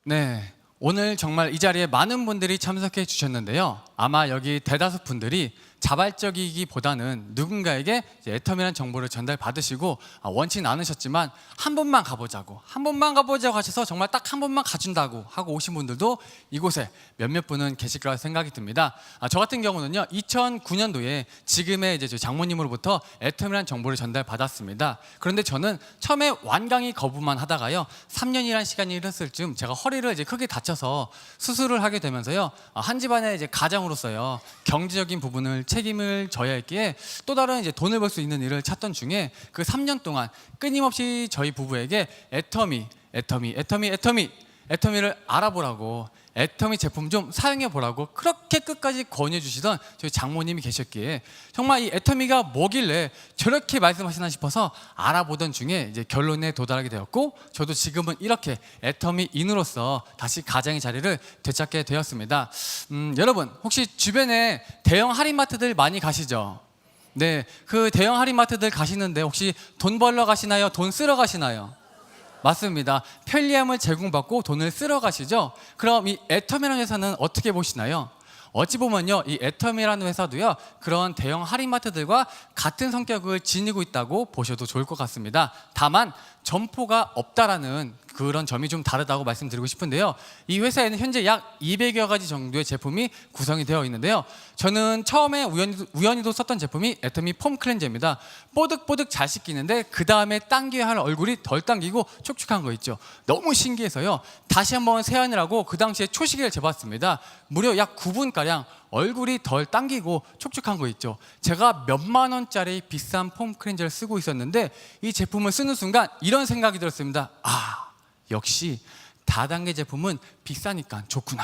네, 오늘 정말 이 자리에 많은 분들이 참석해 주셨는데요. 아마 여기 대다수 분들이 자발적이기보다는 누군가에게 애텀이라는 정보를 전달받으시고 원치 않으셨지만 한 번만 가보자고 하셔서 정말 딱 한 번만 가준다고 하고 오신 분들도 이곳에 몇몇 분은 계실 거라 생각이 듭니다. 저 같은 경우는요, 2009년도에 지금의 이제 저희 장모님으로부터 애텀이라는 정보를 전달받았습니다. 그런데 저는 처음에 완강히 거부만 하다가요, 3년이라는 시간이 흘렀을 즈음 제가 허리를 이제 크게 다쳐서 수술을 하게 되면서요, 한 집안의 이제 가장으로서요, 경제적인 부분을 책임을 져야 했기에 또 다른 이제 돈을 벌 수 있는 일을 찾던 중에 그 3년 동안 끊임없이 저희 부부에게 애터미를 알아보라고, 애터미 제품 좀 사용해 보라고 그렇게 끝까지 권유해 주시던 저희 장모님이 계셨기에 정말 이 애터미가 뭐길래 저렇게 말씀하시나 싶어서 알아보던 중에 이제 결론에 도달하게 되었고, 저도 지금은 이렇게 애터미인으로서 다시 가장의 자리를 되찾게 되었습니다. 여러분 혹시 주변에 대형 할인마트들 많이 가시죠? 네, 그 대형 할인마트들 가시는데 혹시 돈 벌러 가시나요? 돈 쓰러 가시나요? 맞습니다. 편리함을 제공받고 돈을 쓰러 가시죠. 그럼 이 애텀이라는 회사는 어떻게 보시나요? 어찌 보면요, 이 애텀이라는 회사도요, 그런 대형 할인마트들과 같은 성격을 지니고 있다고 보셔도 좋을 것 같습니다. 다만 점포가 없다라는 그런 점이 좀 다르다고 말씀드리고 싶은데요, 이 회사에는 현재 약 200여 가지 정도의 제품이 구성이 되어 있는데요, 저는 처음에 우연히도 썼던 제품이 애터미 폼 클렌저입니다. 뽀득뽀득 잘 씻기는데 그 다음에 당겨야 할 얼굴이 덜 당기고 촉촉한 거 있죠. 너무 신기해서요, 다시 한번 세안을 하고 그 당시에 초시계를 재봤습니다. 무려 약 9분가량 얼굴이 덜 당기고 촉촉한 거 있죠. 제가 몇만 원짜리 비싼 폼 클렌저를 쓰고 있었는데 이 제품을 쓰는 순간 이런 생각이 들었습니다. 역시 다단계 제품은 비싸니까 좋구나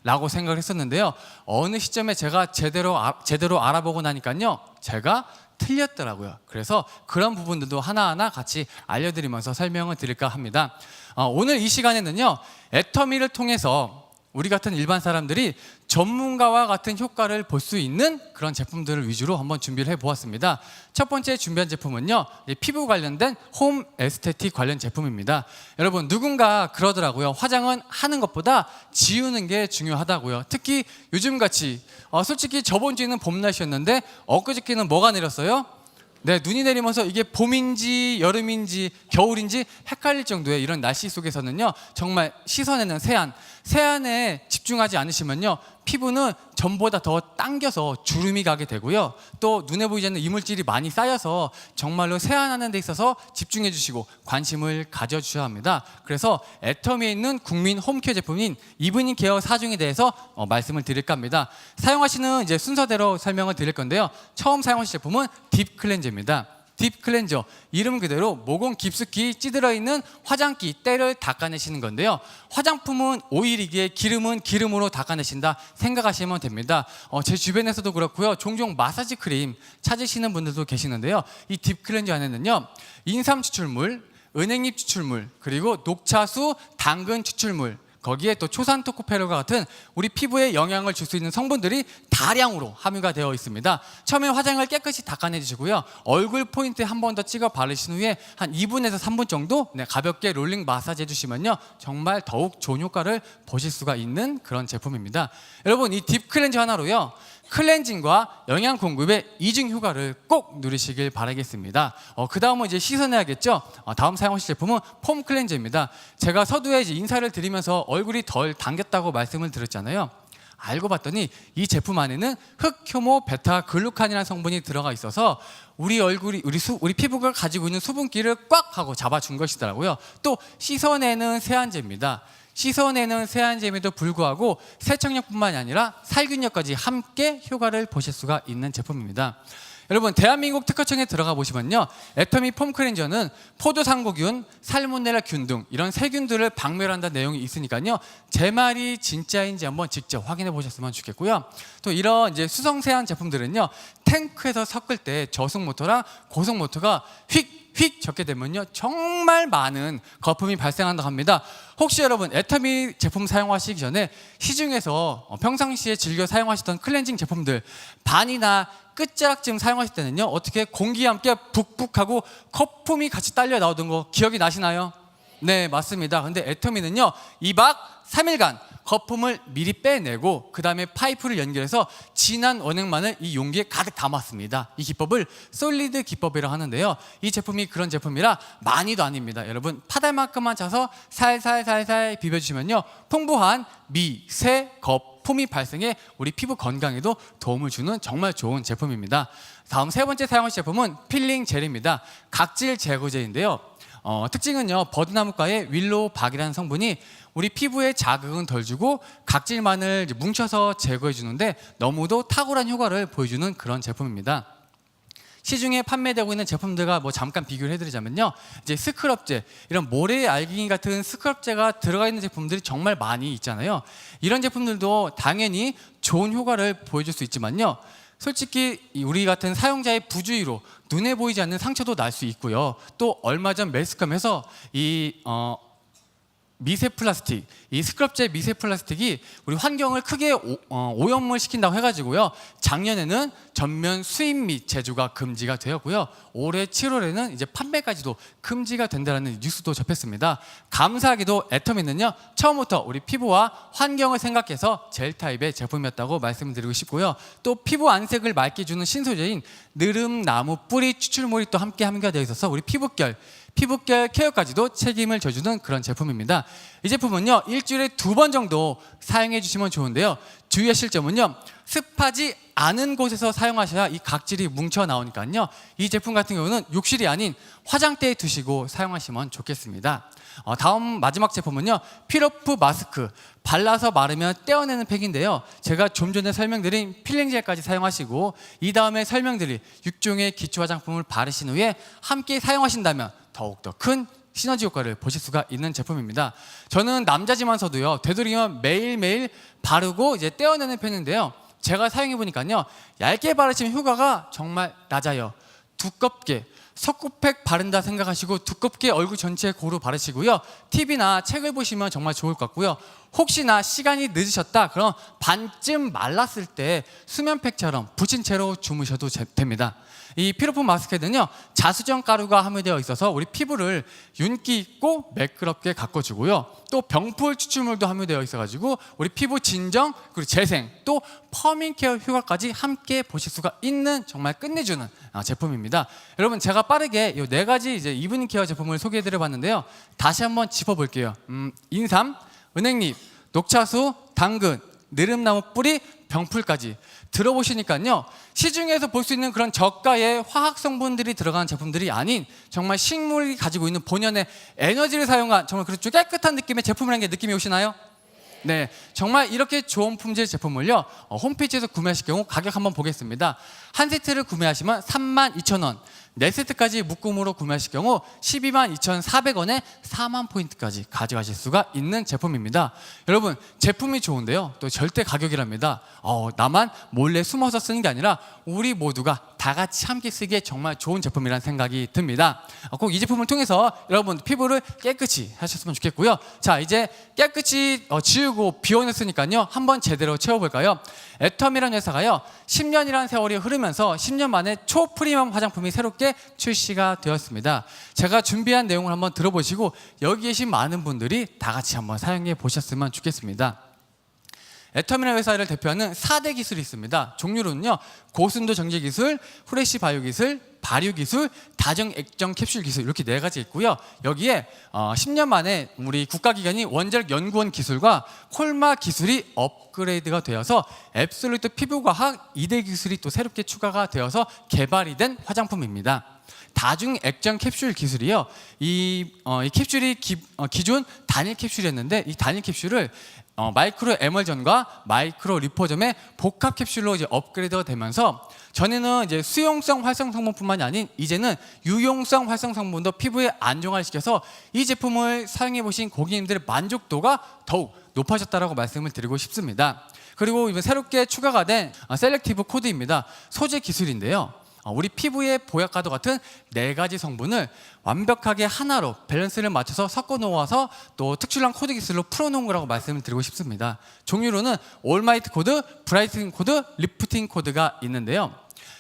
라고 생각을 했었는데요, 어느 시점에 제가 제대로 알아보고 나니까요, 제가 틀렸더라고요. 그래서 그런 부분들도 하나하나 같이 알려드리면서 설명을 드릴까 합니다. 오늘 이 시간에는요, 애터미를 통해서 우리 같은 일반 사람들이 전문가와 같은 효과를 볼 수 있는 그런 제품들을 위주로 한번 준비를 해보았습니다. 첫 번째 준비한 제품은요, 피부 관련된 홈 에스테틱 관련 제품입니다. 여러분, 누군가 그러더라고요. 화장은 하는 것보다 지우는 게 중요하다고요. 특히 요즘같이 솔직히 저번 주에는 봄 날씨였는데 엊그저께는 뭐가 내렸어요? 네, 눈이 내리면서 이게 봄인지 여름인지 겨울인지 헷갈릴 정도의 이런 날씨 속에서는요, 정말 씻어내는 세안에 집중하지 않으시면요, 피부는 전보다 더 당겨서 주름이 가게 되고요, 또 눈에 보이지 않는 이물질이 많이 쌓여서 정말로 세안하는 데 있어서 집중해 주시고 관심을 가져주셔야 합니다. 그래서 애터미에 있는 국민 홈케어 제품인 이브닝 케어 4종에 대해서 말씀을 드릴까 합니다. 사용하시는 이제 순서대로 설명을 드릴 건데요, 처음 사용하실 제품은 딥 클렌저입니다. 딥 클렌저, 이름 그대로 모공 깊숙이 찌들어 있는 화장기 때를 닦아내시는 건데요, 화장품은 오일이기에 기름은 기름으로 닦아내신다 생각하시면 됩니다. 제 주변에서도 그렇고요, 종종 마사지 크림 찾으시는 분들도 계시는데요, 이 딥 클렌저 안에는요, 인삼 추출물, 은행잎 추출물, 그리고 녹차수, 당근 추출물, 거기에 또 초산토코페롤과 같은 우리 피부에 영향을 줄 수 있는 성분들이 다량으로 함유가 되어 있습니다. 처음에 화장을 깨끗이 닦아내 주시고요, 얼굴 포인트에 한 번 더 찍어 바르신 후에 한 2분에서 3분 정도 가볍게 롤링 마사지 해주시면요, 정말 더욱 좋은 효과를 보실 수가 있는 그런 제품입니다. 여러분, 이 딥 클렌저 하나로요, 클렌징과 영양 공급의 이중 효과를 꼭 누리시길 바라겠습니다. 그 다음은 이제 씻어내야겠죠. 다음 사용하실 제품은 폼 클렌저입니다. 제가 서두에 이제 인사를 드리면서 얼굴이 덜 당겼다고 말씀을 드렸잖아요. 알고 봤더니 이 제품 안에는 흑효모 베타 글루칸이라는 성분이 들어가 있어서 우리 피부가 가지고 있는 수분기를 꽉 하고 잡아준 것이더라고요. 또 씻어내는 세안제입니다. 씻어내는 세안제임에도 불구하고 세척력뿐만이 아니라 살균력까지 함께 효과를 보실 수가 있는 제품입니다. 여러분, 대한민국 특허청에 들어가 보시면요, 애터미 폼 클렌저는 포도상구균, 살모넬라균 등 이런 세균들을 박멸한다는 내용이 있으니까요, 제 말이 진짜인지 한번 직접 확인해 보셨으면 좋겠고요, 또 이런 이제 수성 세안 제품들은요, 탱크에서 섞을 때 저속 모터랑 고속 모터가 휙 적게 되면요, 정말 많은 거품이 발생한다고 합니다. 혹시 여러분, 애터미 제품 사용하시기 전에 시중에서 평상시에 즐겨 사용하시던 클렌징 제품들 반이나 끝자락쯤 사용하실 때는요, 어떻게 공기와 함께 북북하고 거품이 같이 딸려 나오던 거 기억이 나시나요? 네, 맞습니다. 근데 애터미는요 2박 3일간 거품을 미리 빼내고 그 다음에 파이프를 연결해서 진한 원액만을 이 용기에 가득 담았습니다. 이 기법을 솔리드 기법이라고 하는데요, 이 제품이 그런 제품이라 많이도 아닙니다. 여러분 파달만큼만 차서 살살살살 비벼주시면요 풍부한 미세 거품이 발생해 우리 피부 건강에도 도움을 주는 정말 좋은 제품입니다. 다음 세 번째 사용할 제품은 필링 젤입니다. 각질 제거제인데요, 특징은요 버드나무과의 윌로우 박이라는 성분이 우리 피부에 자극은 덜 주고 각질만을 뭉쳐서 제거해 주는데 너무도 탁월한 효과를 보여주는 그런 제품입니다. 시중에 판매되고 있는 제품들과 잠깐 비교를 해드리자면요, 이제 스크럽제, 이런 모래 알갱이 같은 스크럽제가 들어가 있는 제품들이 정말 많이 있잖아요. 이런 제품들도 당연히 좋은 효과를 보여줄 수 있지만요, 솔직히 우리 같은 사용자의 부주의로 눈에 보이지 않는 상처도 날 수 있고요. 또 얼마 전 매스컴에서 미세 플라스틱, 이 스크럽제 미세 플라스틱이 우리 환경을 크게 오염을 시킨다고 해가지고요, 작년에는 전면 수입 및 제조가 금지가 되었고요, 올해 7월에는 이제 판매까지도 금지가 된다는 뉴스도 접했습니다. 감사하게도 애터미는요 처음부터 우리 피부와 환경을 생각해서 젤 타입의 제품이었다고 말씀드리고 싶고요, 또 피부 안색을 맑게 주는 신소재인 느릅나무 뿌리 추출물이 또 함께 함유되어 있어서 우리 피부결 케어까지도 책임을 져주는 그런 제품입니다. 이 제품은요 일주일에 2번 정도 사용해 주시면 좋은데요, 주의하실 점은요 습하지 않은 곳에서 사용하셔야 이 각질이 뭉쳐 나오니까요, 이 제품 같은 경우는 욕실이 아닌 화장대에 두시고 사용하시면 좋겠습니다. 다음 마지막 제품은요 필러프 마스크, 발라서 마르면 떼어내는 팩인데요, 제가 좀 전에 설명드린 필링젤까지 사용하시고 이 다음에 설명드릴 6종의 기초 화장품을 바르신 후에 함께 사용하신다면 더욱더 큰 시너지 효과를 보실 수가 있는 제품입니다. 저는 남자지만서도요 되도록이면 매일매일 바르고 이제 떼어내는 편인데요, 제가 사용해 보니까요 얇게 바르시면 효과가 정말 낮아요. 두껍게 석고팩 바른다 생각하시고 두껍게 얼굴 전체에 고루 바르시고요, TV나 책을 보시면 정말 좋을 것 같고요, 혹시나 시간이 늦으셨다 그럼 반쯤 말랐을 때 수면팩처럼 붙인 채로 주무셔도 됩니다. 이 필러프 마스크에는요 자수정 가루가 함유되어 있어서 우리 피부를 윤기 있고 매끄럽게 가꿔주고요, 또 병풀 추출물도 함유되어 있어가지고 우리 피부 진정 그리고 재생 또 퍼밍 케어 효과까지 함께 보실 수가 있는 정말 끝내주는 제품입니다. 여러분 제가 빠르게 이 4가지 이제 이브닝 케어 제품을 소개해드려봤는데요, 다시 한번 짚어볼게요. 인삼, 은행잎, 녹차수, 당근, 느릅나무 뿌리, 병풀까지 들어보시니까요 시중에서 볼 수 있는 그런 저가의 화학 성분들이 들어간 제품들이 아닌 정말 식물이 가지고 있는 본연의 에너지를 사용한 정말 그렇죠 깨끗한 느낌의 제품이라는 게 느낌이 오시나요? 네, 정말 이렇게 좋은 품질 제품을요 홈페이지에서 구매하실 경우 가격 한번 보겠습니다. 한 세트를 구매하시면 32,000원, 4세트까지 묶음으로 구매하실 경우 122,400원에 4만 포인트까지 가져가실 수가 있는 제품입니다. 여러분 제품이 좋은데요 또 절대 가격이랍니다. 나만 몰래 숨어서 쓰는 게 아니라 우리 모두가 다 같이 함께 쓰기에 정말 좋은 제품이라는 생각이 듭니다. 꼭 이 제품을 통해서 여러분 피부를 깨끗이 하셨으면 좋겠고요. 자, 이제 깨끗이 지우고 비워냈으니까요 한번 제대로 채워볼까요? 애텀이라는 회사가요 10년이라는 세월이 흐르면서 10년 만에 초프리미엄 화장품이 새롭게 출시가 되었습니다. 제가 준비한 내용을 한번 들어보시고 여기 계신 많은 분들이 다 같이 한번 사용해 보셨으면 좋겠습니다. 애텀이라는 회사를 대표하는 4대 기술이 있습니다. 종류로는요 고순도 정제 기술, 후레쉬 바이오 기술, 발효 기술, 다정 액정 캡슐 기술 이렇게 4가지 있고요. 여기에 10년 만에 우리 국가기관이 원자력 연구원 기술과 콜마 기술이 업그레이드가 되어서 앱솔루트 피부과학 2대 기술이 또 새롭게 추가가 되어서 개발이 된 화장품입니다. 다중 액정 캡슐 기술이요. 이 캡슐이 기존 단일 캡슐이었는데 이 단일 캡슐을 마이크로 에멀전과 마이크로 리포점의 복합 캡슐로 이제 업그레이드가 되면서 전에는 이제 수용성 활성 성분뿐만이 아닌 이제는 유용성 활성 성분도 피부에 안정화를 시켜서 이 제품을 사용해 보신 고객님들의 만족도가 더욱 높아졌다라고 말씀을 드리고 싶습니다. 그리고 이번 새롭게 추가가 된 셀렉티브 코드입니다. 소재 기술인데요. 우리 피부의 보약과도 같은 4가지 성분을 완벽하게 하나로 밸런스를 맞춰서 섞어 놓아서 또 특출난 코드 기술로 풀어놓은 거라고 말씀을 드리고 싶습니다. 종류로는 올마이트 코드, 브라이트닝 코드, 리프팅 코드가 있는데요.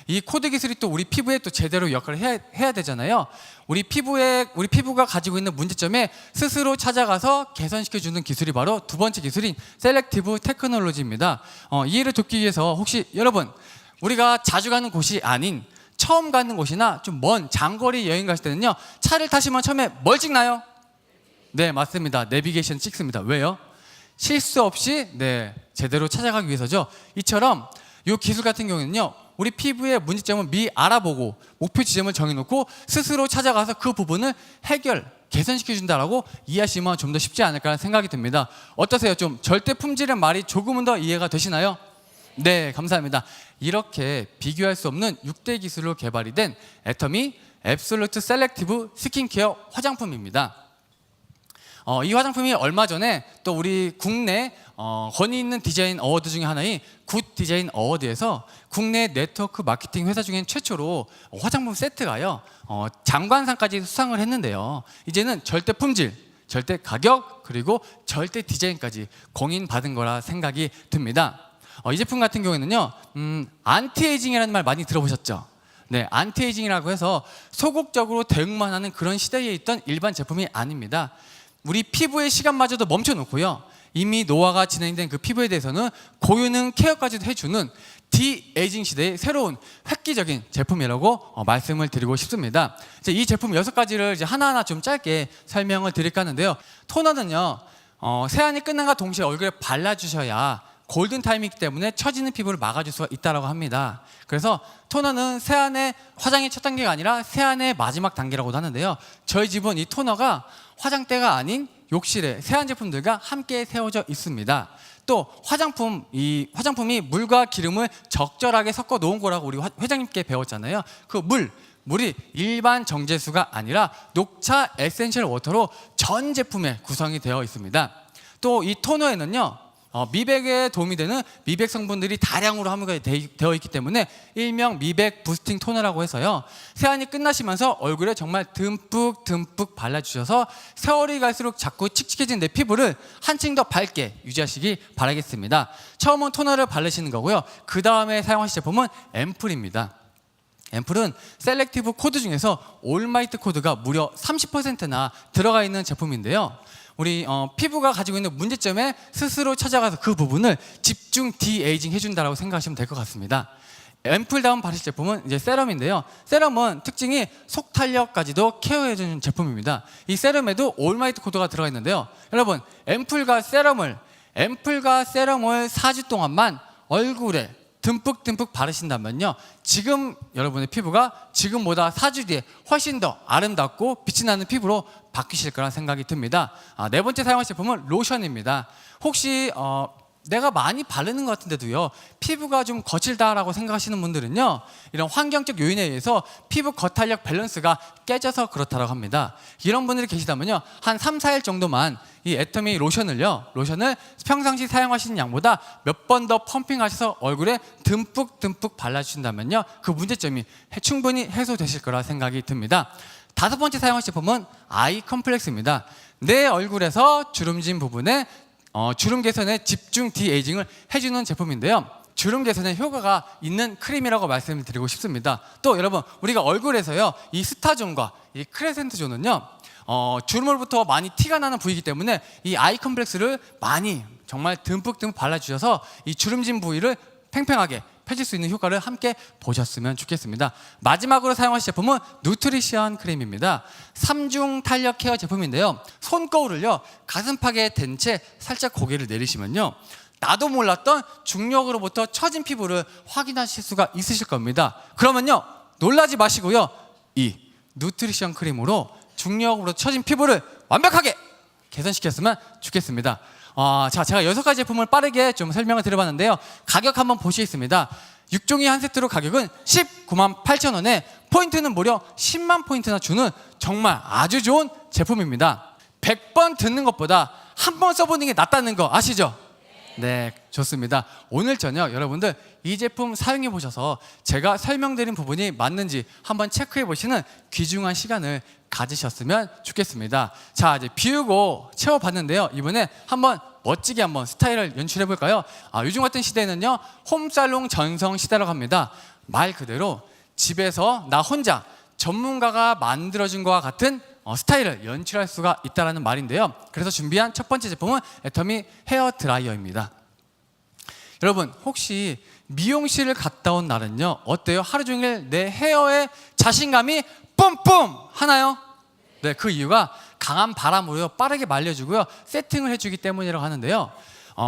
이 코드 기술이 또 우리 피부에 또 제대로 역할을 해야 되잖아요. 우리 피부가 가지고 있는 문제점에 스스로 찾아가서 개선시켜주는 기술이 바로 두 번째 기술인 셀렉티브 테크놀로지입니다. 이해를 돕기 위해서 혹시 여러분 우리가 자주 가는 곳이 아닌 처음 가는 곳이나 좀 먼 장거리 여행 가실 때는요, 차를 타시면 처음에 뭘 찍나요? 네, 맞습니다. 내비게이션 찍습니다. 왜요? 실수 없이 제대로 찾아가기 위해서죠. 이처럼 이 기술 같은 경우는요, 우리 피부의 문제점을 미리 알아보고 목표 지점을 정해놓고 스스로 찾아가서 그 부분을 개선시켜준다라고 이해하시면 좀 더 쉽지 않을까 생각이 듭니다. 어떠세요? 좀 절대 품질의 말이 조금은 더 이해가 되시나요? 네, 감사합니다. 이렇게 비교할 수 없는 6대 기술로 개발이 된 애터미 앱솔루트 셀렉티브 스킨케어 화장품입니다. 이 화장품이 얼마 전에 또 우리 국내 권위 있는 디자인 어워드 중에 하나인 굿 디자인 어워드에서 국내 네트워크 마케팅 회사 중엔 최초로 화장품 세트가요 장관상까지 수상을 했는데요. 이제는 절대 품질, 절대 가격, 그리고 절대 디자인까지 공인받은 거라 생각이 듭니다. 이 제품 같은 경우에는요, 안티에이징이라는 말 많이 들어보셨죠? 네, 안티에이징이라고 해서 소극적으로 대응만 하는 그런 시대에 있던 일반 제품이 아닙니다. 우리 피부의 시간마저도 멈춰놓고요, 이미 노화가 진행된 그 피부에 대해서는 고유능 케어까지도 해주는 디에이징 시대의 새로운 획기적인 제품이라고 말씀을 드리고 싶습니다. 이제 이 제품 6가지를 이제 하나하나 좀 짧게 설명을 드릴까 하는데요. 토너는요, 세안이 끝난과 동시에 얼굴에 발라주셔야 골든 타임이기 때문에 처지는 피부를 막아줄 수가 있다고 합니다. 그래서 토너는 세안의 화장의 첫 단계가 아니라 세안의 마지막 단계라고도 하는데요. 저희 집은 이 토너가 화장대가 아닌 욕실에 세안 제품들과 함께 세워져 있습니다. 또 이 화장품이 물과 기름을 적절하게 섞어 놓은 거라고 우리 회장님께 배웠잖아요. 그 물이 일반 정제수가 아니라 녹차 에센셜 워터로 전 제품에 구성이 되어 있습니다. 또 이 토너에는요, 미백에 도움이 되는 미백 성분들이 다량으로 함유가 되어 있기 때문에 일명 미백 부스팅 토너라고 해서요, 세안이 끝나시면서 얼굴에 정말 듬뿍 발라주셔서 세월이 갈수록 자꾸 칙칙해진 내 피부를 한층 더 밝게 유지하시기 바라겠습니다. 처음은 토너를 바르시는 거고요, 그 다음에 사용하실 제품은 앰플입니다. 앰플은 셀렉티브 코드 중에서 올마이트 코드가 무려 30%나 들어가 있는 제품인데요, 우리 피부가 가지고 있는 문제점에 스스로 찾아가서 그 부분을 집중 디에이징 해준다라고 생각하시면 될 것 같습니다. 앰플 다음 바르실 제품은 이제 세럼인데요. 세럼은 특징이 속탄력까지도 케어해주는 제품입니다. 이 세럼에도 올마이트 코드가 들어가 있는데요. 여러분, 앰플과 세럼을 4주 동안만 얼굴에 듬뿍 바르신다면요, 지금 여러분의 피부가 지금보다 4주 뒤에 훨씬 더 아름답고 빛이 나는 피부로 바뀌실 거란 생각이 듭니다. 네 번째 사용하실 제품은 로션입니다. 혹시 내가 많이 바르는 것 같은데도요, 피부가 좀 거칠다라고 생각하시는 분들은요, 이런 환경적 요인에 의해서 피부 겉탄력 밸런스가 깨져서 그렇다고 합니다. 이런 분들이 계시다면요, 한 3-4일 정도만 이 애터미 로션을 평상시 사용하시는 양보다 몇 번 더 펌핑하셔서 얼굴에 듬뿍 발라주신다면요, 그 문제점이 충분히 해소되실 거라 생각이 듭니다. 5번째 사용하실 제품은 아이 컴플렉스입니다. 내 얼굴에서 주름진 부분에 주름 개선에 집중 디에이징을 해주는 제품인데요, 주름 개선에 효과가 있는 크림이라고 말씀을 드리고 싶습니다. 또 여러분, 우리가 얼굴에서요, 이 스타존과 이 크레센트 존은요, 주름으로부터 많이 티가 나는 부위이기 때문에 이 아이 컴플렉스를 많이 정말 듬뿍 발라주셔서 이 주름진 부위를 팽팽하게 펴질 수 있는 효과를 함께 보셨으면 좋겠습니다. 마지막으로 사용하실 제품은 누트리션 크림입니다. 3중 탄력 케어 제품인데요, 손거울을요, 가슴팍에 댄 채 살짝 고개를 내리시면요, 나도 몰랐던 중력으로부터 처진 피부를 확인하실 수가 있으실 겁니다. 그러면요, 놀라지 마시고요, 이 누트리션 크림으로 중력으로 처진 피부를 완벽하게 개선시켰으면 좋겠습니다. 자, 제가 6가지 제품을 빠르게 좀 설명을 드려봤는데요, 가격 한번 보시겠습니다. 6종이 한 세트로 가격은 19만 8천 원에 포인트는 무려 10만 포인트나 주는 정말 아주 좋은 제품입니다. 100번 듣는 것보다 한 번 써보는 게 낫다는 거 아시죠? 네, 좋습니다. 오늘 저녁 여러분들 이 제품 사용해 보셔서 제가 설명드린 부분이 맞는지 한번 체크해 보시는 귀중한 시간을 가지셨으면 좋겠습니다. 자, 이제 비우고 채워봤는데요, 이번에 한번 멋지게 한번 스타일을 연출해 볼까요? 요즘 같은 시대에는요, 홈살롱 전성 시대라고 합니다. 말 그대로 집에서 나 혼자 전문가가 만들어준 것과 같은 스타일을 연출할 수가 있다는 말인데요. 그래서 준비한 첫 번째 제품은 애터미 헤어 드라이어입니다. 여러분, 혹시 미용실을 갔다 온 날은요, 어때요? 하루 종일 내 헤어에 자신감이 뿜뿜 하나요? 네, 그 이유가 강한 바람으로 빠르게 말려주고요, 세팅을 해주기 때문이라고 하는데요.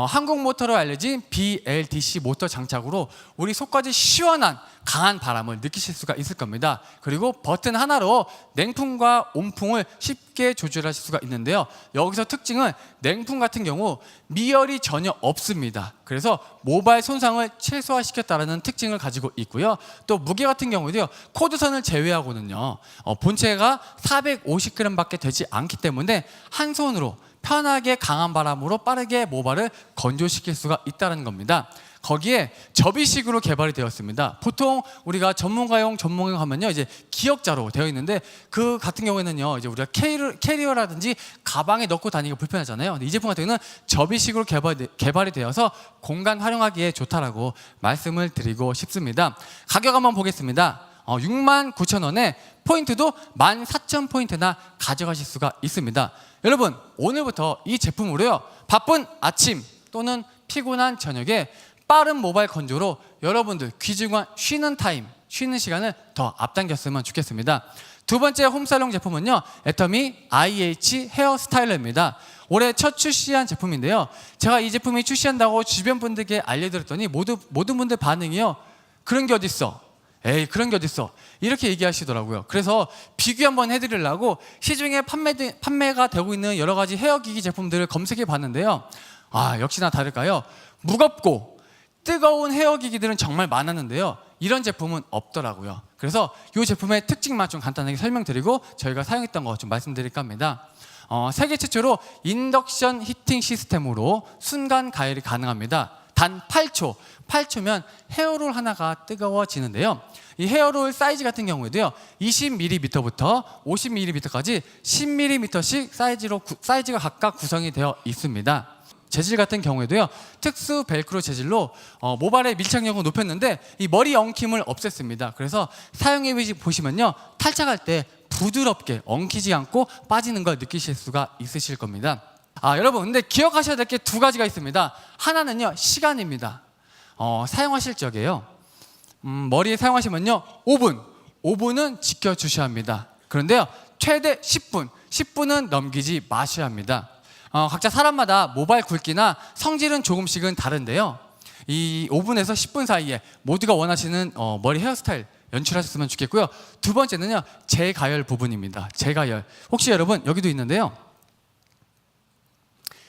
한국 모터로 알려진 BLDC 모터 장착으로 우리 속까지 시원한 강한 바람을 느끼실 수가 있을 겁니다. 그리고 버튼 하나로 냉풍과 온풍을 쉽게 조절하실 수가 있는데요. 여기서 특징은 냉풍 같은 경우 미열이 전혀 없습니다. 그래서 모발 손상을 최소화시켰다는 특징을 가지고 있고요. 또 무게 같은 경우도요, 코드선을 제외하고는요, 본체가 450g밖에 되지 않기 때문에 한 손으로 편하게 강한 바람으로 빠르게 모발을 건조시킬 수가 있다는 겁니다. 거기에 접이식으로 개발이 되었습니다. 보통 우리가 전문가용 하면요, 이제 기역자로 되어 있는데 그 같은 경우에는요, 이제 우리가 캐리어라든지 가방에 넣고 다니기가 불편하잖아요. 근데 이 제품 같은 경우는 접이식으로 개발이 되어서 공간 활용하기에 좋다라고 말씀을 드리고 싶습니다. 가격 한번 보겠습니다. 69,000원에 포인트도 14,000포인트나 가져가실 수가 있습니다. 여러분, 오늘부터 이 제품으로요, 바쁜 아침 또는 피곤한 저녁에 빠른 모발 건조로 여러분들 귀중한 쉬는 시간을 더 앞당겼으면 좋겠습니다. 두 번째 홈살롱 제품은요, 애터미 IH 헤어 스타일러입니다. 올해 첫 출시한 제품인데요, 제가 이 제품이 출시한다고 주변 분들께 알려드렸더니 모든 분들 반응이요, 그런 게 어딨어, 에이 그런 게 어딨어, 이렇게 얘기하시더라고요. 그래서 비교 한번 해드리려고 시중에 판매가 되고 있는 여러 가지 헤어기기 제품들을 검색해 봤는데요, 역시나 다를까요? 무겁고 뜨거운 헤어기기들은 정말 많았는데요, 이런 제품은 없더라고요. 그래서 이 제품의 특징만 좀 간단하게 설명드리고 저희가 사용했던 거 좀 말씀드릴까 합니다. 세계 최초로 인덕션 히팅 시스템으로 순간 가열이 가능합니다. 단 8초면 헤어롤 하나가 뜨거워지는데요. 이 헤어롤 사이즈 같은 경우에도요, 20mm부터 50mm까지 10mm씩 사이즈가 각각 구성이 되어 있습니다. 재질 같은 경우에도요, 특수 벨크로 재질로 모발의 밀착력은 높였는데 이 머리 엉킴을 없앴습니다. 그래서 사용해 보시면요, 탈착할 때 부드럽게 엉키지 않고 빠지는 걸 느끼실 수가 있으실 겁니다. 여러분, 근데 기억하셔야 될 게 두 가지가 있습니다. 하나는요, 시간입니다. 사용하실 적에요, 머리에 사용하시면요, 5분은 지켜주셔야 합니다. 그런데요, 최대 10분은 넘기지 마셔야 합니다. 각자 사람마다 모발 굵기나 성질은 조금씩은 다른데요, 이 5분에서 10분 사이에 모두가 원하시는 머리 헤어스타일 연출하셨으면 좋겠고요. 두 번째는요, 재가열 부분입니다. 재가열, 혹시 여러분 여기도 있는데요,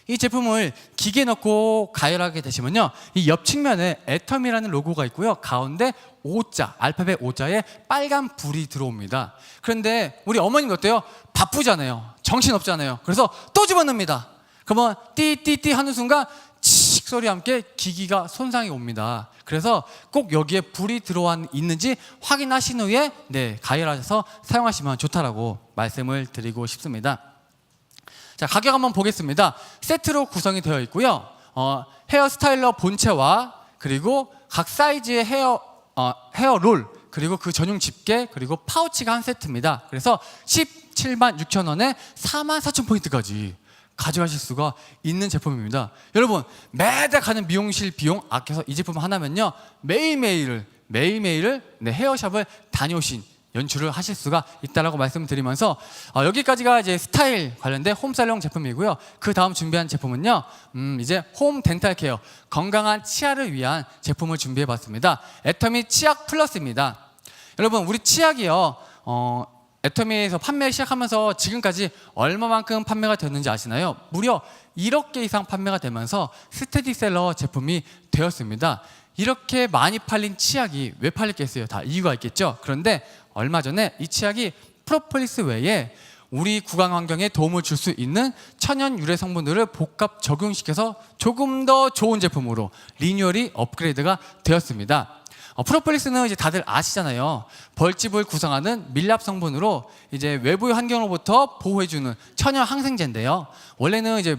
이 제품을 기계에 넣고 가열하게 되시면요, 이 옆 측면에 애터미라는 로고가 있고요, 가운데 O자, 알파벳 O자에 빨간 불이 들어옵니다. 그런데 우리 어머님 어때요? 바쁘잖아요, 정신없잖아요. 그래서 또 집어넣습니다. 그러면 띠띠띠 하는 순간 칙 소리와 함께 기기가 손상이 옵니다. 그래서 꼭 여기에 불이 들어와 있는지 확인하신 후에 가열하셔서 사용하시면 좋다라고 말씀을 드리고 싶습니다. 자, 가격 한번 보겠습니다. 세트로 구성이 되어 있고요, 헤어 스타일러 본체와 그리고 각 사이즈의 헤어롤, 그리고 그 전용 집게, 그리고 파우치가 한 세트입니다. 그래서 176,000원에 44,000포인트까지 가져가실 수가 있는 제품입니다. 여러분, 매달 가는 미용실 비용 아껴서 이 제품 하나면요, 매일매일을 헤어샵을 다녀오신 연출을 하실 수가 있다라고 말씀드리면서 여기까지가 이제 스타일 관련된 홈살롱 제품이고요. 그 다음 준비한 제품은요, 이제 홈 덴탈 케어, 건강한 치아를 위한 제품을 준비해봤습니다. 애터미 치약 플러스입니다. 여러분, 우리 치약이요, 애터미에서 판매 시작하면서 지금까지 얼마만큼 판매가 됐는지 아시나요? 무려 1억 개 이상 판매가 되면서 스테디셀러 제품이 되었습니다. 이렇게 많이 팔린 치약이 왜 팔렸겠어요? 다 이유가 있겠죠. 그런데 얼마 전에 이 치약이 프로폴리스 외에 우리 구강 환경에 도움을 줄 수 있는 천연 유래 성분들을 복합 적용시켜서 조금 더 좋은 제품으로 리뉴얼이 업그레이드가 되었습니다. 프로폴리스는 이제 다들 아시잖아요. 벌집을 구성하는 밀랍 성분으로 이제 외부의 환경으로부터 보호해주는 천연 항생제인데요. 원래는 이제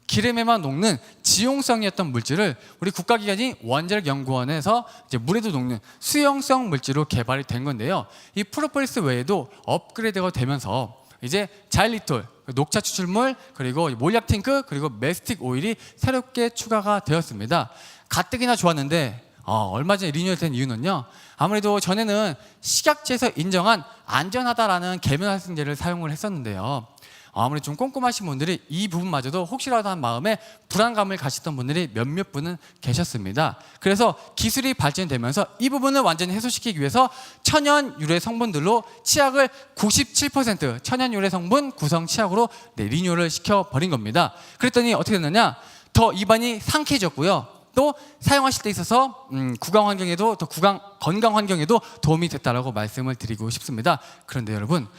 기름에만 녹는 지용성이었던 물질을 우리 국가기관인 원자력연구원에서 이제 물에도 녹는 수용성 물질로 개발이 된 건데요. 이 프로폴리스 외에도 업그레이드가 되면서 이제 자일리톨, 녹차 추출물, 그리고 몰약 탱크, 그리고 메스틱 오일이 새롭게 추가가 되었습니다. 가뜩이나 좋았는데 얼마 전에 리뉴얼된 이유는요, 아무래도 전에는 식약처에서 인정한 안전하다라는 계면활성제를 사용을 했었는데요. 아무래도 좀 꼼꼼하신 분들이 이 부분마저도 혹시라도 한 마음에 불안감을 가졌던 분들이 몇몇 분은 계셨습니다. 그래서 기술이 발전되면서 이 부분을 완전히 해소시키기 위해서 천연 유래 성분들로 치약을 97% 천연 유래 성분 구성 치약으로 리뉴얼을 시켜버린 겁니다. 그랬더니 어떻게 됐느냐, 더 입안이 상쾌해졌고요, 또 사용하실 때 있어서 구강 환경에도, 또 구강 건강 환경에도 도움이 됐다라고 말씀을 드리고 싶습니다. 그런데 여러분,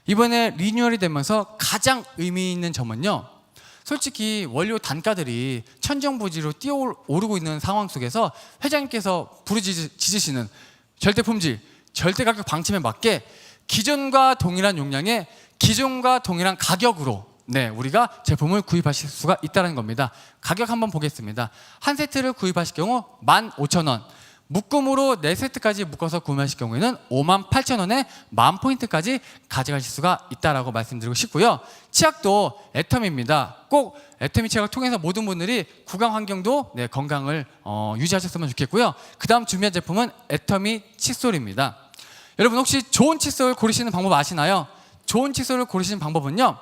이번에 리뉴얼이 되면서 가장 의미 있는 점은요, 솔직히 원료 단가들이 천정부지로 뛰어오르고 있는 상황 속에서 회장님께서 부르짖으시는 절대 품질, 절대 가격 방침에 맞게 기존과 동일한 용량에 기존과 동일한 가격으로 우리가 제품을 구입하실 수가 있다는 겁니다. 가격 한번 보겠습니다. 한 세트를 구입하실 경우 15,000원, 묶음으로 4세트까지 묶어서 구매하실 경우에는 58,000원에 10,000포인트까지 가져가실 수가 있다라고 말씀드리고 싶고요. 치약도 애터미입니다. 꼭 애터미 치약을 통해서 모든 분들이 구강 환경도 건강을 유지하셨으면 좋겠고요. 그 다음 준비한 제품은 애터미 칫솔입니다. 여러분, 혹시 좋은 칫솔 고르시는 방법 아시나요? 좋은 칫솔을 고르시는 방법은요,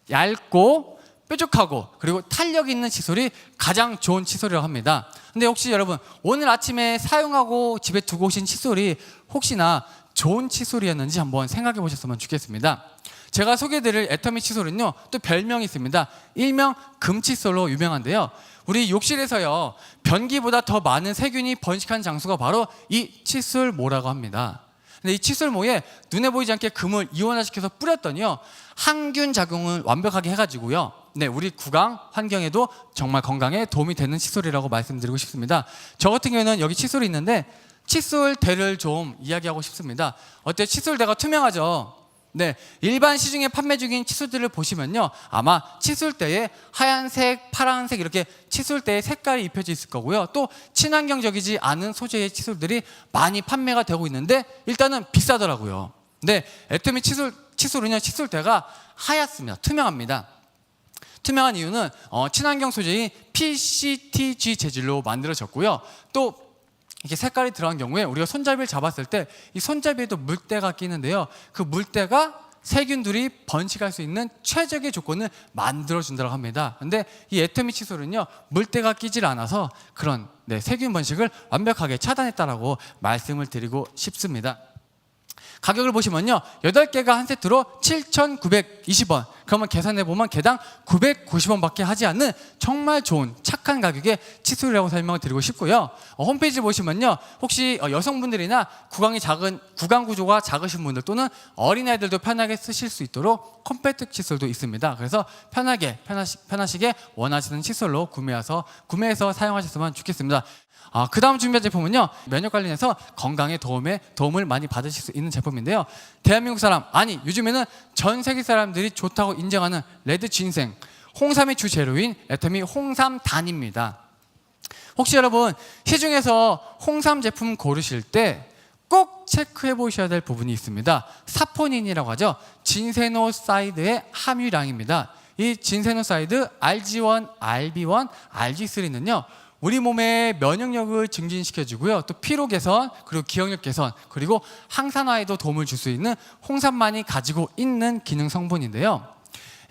얇고 뾰족하고 그리고 탄력 있는 칫솔이 가장 좋은 칫솔이라고 합니다. 근데 혹시 여러분, 오늘 아침에 사용하고 집에 두고 오신 칫솔이 혹시나 좋은 칫솔이었는지 한번 생각해 보셨으면 좋겠습니다. 제가 소개해드릴 애터미 칫솔은요, 또 별명이 있습니다. 일명 금칫솔로 유명한데요, 우리 욕실에서요, 변기보다 더 많은 세균이 번식하는 장소가 바로 이 칫솔모라고 합니다. 근데 이 칫솔모에 눈에 보이지 않게 금을 이온화시켜서 뿌렸더니요, 항균 작용을 완벽하게 해가지고요, 우리 구강 환경에도 정말 건강에 도움이 되는 칫솔이라고 말씀드리고 싶습니다. 저 같은 경우에는 여기 칫솔이 있는데 칫솔대를 좀 이야기하고 싶습니다. 어때요? 칫솔대가 투명하죠? 일반 시중에 판매 중인 칫솔들을 보시면요, 아마 칫솔대에 하얀색, 파란색 이렇게 칫솔대에 색깔이 입혀져 있을 거고요, 또 친환경적이지 않은 소재의 칫솔들이 많이 판매가 되고 있는데 일단은 비싸더라고요. 애터미 칫솔은요, 칫솔대가 하얗습니다. 투명합니다. 투명한 이유는 친환경 소재인 PCTG 재질로 만들어졌고요, 또 이렇게 색깔이 들어간 경우에 우리가 손잡이를 잡았을 때 이 손잡이에도 물때가 끼는데요, 그 물때가 세균들이 번식할 수 있는 최적의 조건을 만들어준다고 합니다. 근데 이 애터미 칫솔은요, 물때가 끼질 않아서 그런 세균 번식을 완벽하게 차단했다라고 말씀을 드리고 싶습니다. 가격을 보시면요, 8개가 한 세트로 7,920원. 그러면 계산해보면 개당 990원밖에 하지 않는 정말 좋은 착한 가격의 칫솔이라고 설명을 드리고 싶고요. 홈페이지 보시면요, 혹시 여성분들이나 구강이 작은, 구강 구조가 작으신 분들 또는 어린아이들도 편하게 쓰실 수 있도록 컴팩트 칫솔도 있습니다. 그래서 편하시게 원하시는 칫솔로 구매해서 사용하셨으면 좋겠습니다. 그 다음 준비한 제품은요, 면역 관련해서 건강에 도움을 많이 받으실 수 있는 제품인데요, 대한민국 사람, 아니 요즘에는 전 세계 사람들이 좋다고 인정하는 레드 진생, 홍삼이 주 재료인 애터미 홍삼단입니다. 혹시 여러분, 시중에서 홍삼 제품 고르실 때 꼭 체크해 보셔야 될 부분이 있습니다. 사포닌이라고 하죠. 진세노사이드의 함유량입니다. 이 진세노사이드 RG1, RB1, RG3는요, 우리 몸의 면역력을 증진시켜주고요, 또 피로 개선, 그리고 기억력 개선, 그리고 항산화에도 도움을 줄 수 있는 홍삼만이 가지고 있는 기능 성분인데요,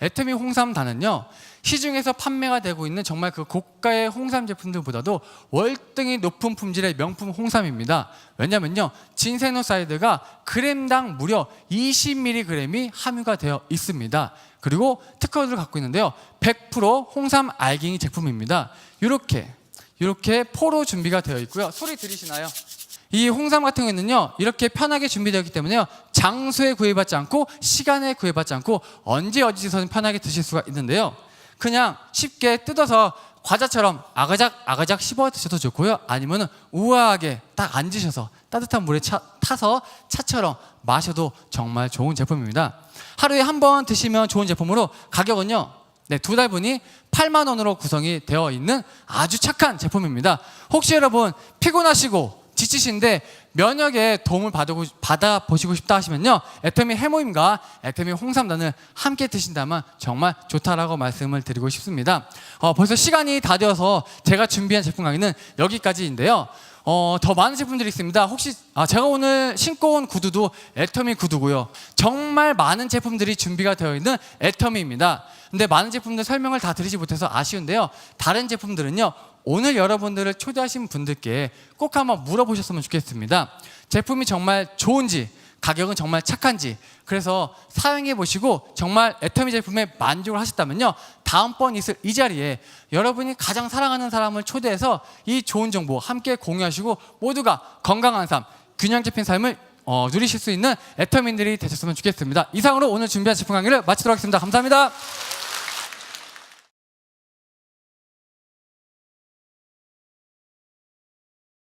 애터미 홍삼단은요, 시중에서 판매가 되고 있는 정말 그 고가의 홍삼 제품들보다도 월등히 높은 품질의 명품 홍삼입니다. 왜냐면요, 진세노사이드가 그램당 무려 20mg이 함유가 되어 있습니다. 그리고 특허를 갖고 있는데요, 100% 홍삼 알갱이 제품입니다. 이렇게 포로 준비가 되어 있고요. 소리 들리시나요? 이 홍삼 같은 경우에는요, 이렇게 편하게 준비되어 있기 때문에요, 장소에 구애받지 않고 시간에 구애받지 않고 언제 어디서든 편하게 드실 수가 있는데요, 그냥 쉽게 뜯어서 과자처럼 아가작 씹어 드셔도 좋고요, 아니면 우아하게 딱 앉으셔서 따뜻한 물에 타서 차처럼 마셔도 정말 좋은 제품입니다. 하루에 한 번 드시면 좋은 제품으로 가격은요, 네, 두 달분이 8만 원으로 구성이 되어 있는 아주 착한 제품입니다. 혹시 여러분 피곤하시고 지치신데 면역에 도움을 받아보시고 싶다 하시면요, 애터미 해모임과 애터미 홍삼단을 함께 드신다면 정말 좋다라고 말씀을 드리고 싶습니다. 벌써 시간이 다 되어서 제가 준비한 제품 강의는 여기까지인데요. 더 많은 제품들이 있습니다. 혹시 제가 오늘 신고 온 구두도 애터미 구두고요. 정말 많은 제품들이 준비가 되어 있는 애터미입니다. 근데 많은 제품들 설명을 다 드리지 못해서 아쉬운데요. 다른 제품들은요, 오늘 여러분들을 초대하신 분들께 꼭 한번 물어보셨으면 좋겠습니다. 제품이 정말 좋은지, 가격은 정말 착한지, 그래서 사용해 보시고 정말 애터미 제품에 만족을 하셨다면요, 다음번 있을 이 자리에 여러분이 가장 사랑하는 사람을 초대해서 이 좋은 정보 함께 공유하시고 모두가 건강한 삶, 균형 잡힌 삶을 누리실 수 있는 애터미인들이 되셨으면 좋겠습니다. 이상으로 오늘 준비한 제품 강의를 마치도록 하겠습니다. 감사합니다.